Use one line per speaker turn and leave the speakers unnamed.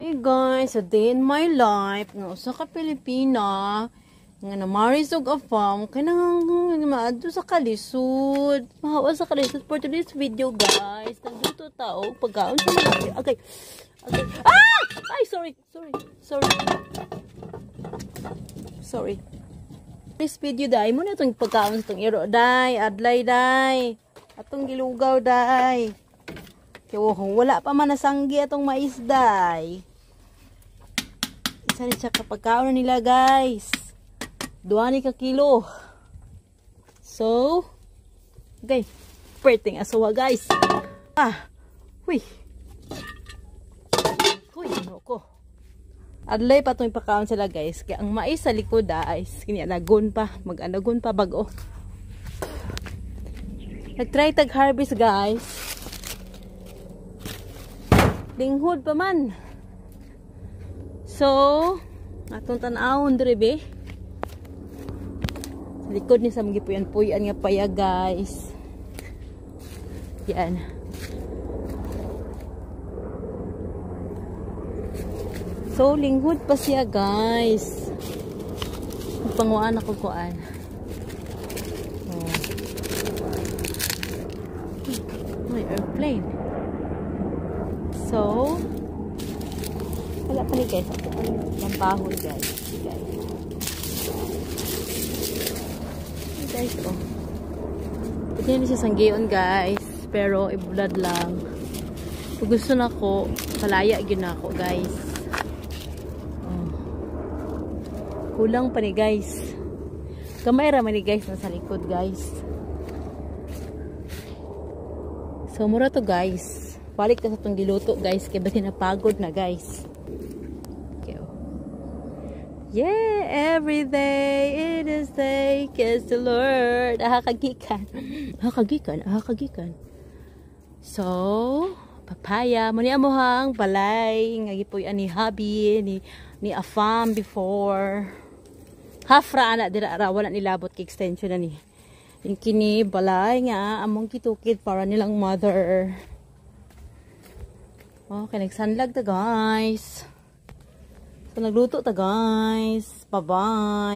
Hey guys, a day in my life nga usa ka Pilipina nga namarisog a farm kanang maadto sa kalisod. Mahawa sa kalisod for today's video guys. Nagluto tao pagkaon sa malaki. Okay. Ah! Ay, sorry. This video dai mo na itong pagkaon sa itong iro dai, adlay dai. Atong gilugaw dai. Kaya wala pa man nasanggi atong mais day. Isa rin siya kapagkaon nila guys. 2 ka kilo. So, okay. Perting asawa guys. Huy, ano ko. Adlay pa itong ipakaon sila guys. Kaya ang mais sa likod guys. Kinialagon pa. Mag-anagon pa bago. Nag-try tag-harvest guys. Linghod pa man. So, atong tanawon drebe. Sa likod ni sa mga puyan-puyan nga paya guys. Yan. So, linghod pa siya guys. Panguan ako kuan. May airplane. So, wala pa ni guys. Ang bahon guys. Guys, oh. Pwede na siya sanggiyon guys. Pero, ibulad lang. Kung gusto na ko, palaya yun ako guys. Oh. Kulang pa ni guys. Kamay raman ni guys nasa likod guys. So, mura to guys. Balik na sa itong giluto guys. Kaya ba't napagod na guys. Okay, oh. Yeah, every day it is thank is the Lord. Ahakagikan. So, papaya. Muna mo hang balay. Nga gipoy ani hobby. Ni afam before. Hafra anak dira wala nilabot ki extension na ni. Yung kini balay nga. Among kitukid para nilang mother. Okay, nagsanlag ta guys. So, nagluto ta guys. Bye-bye.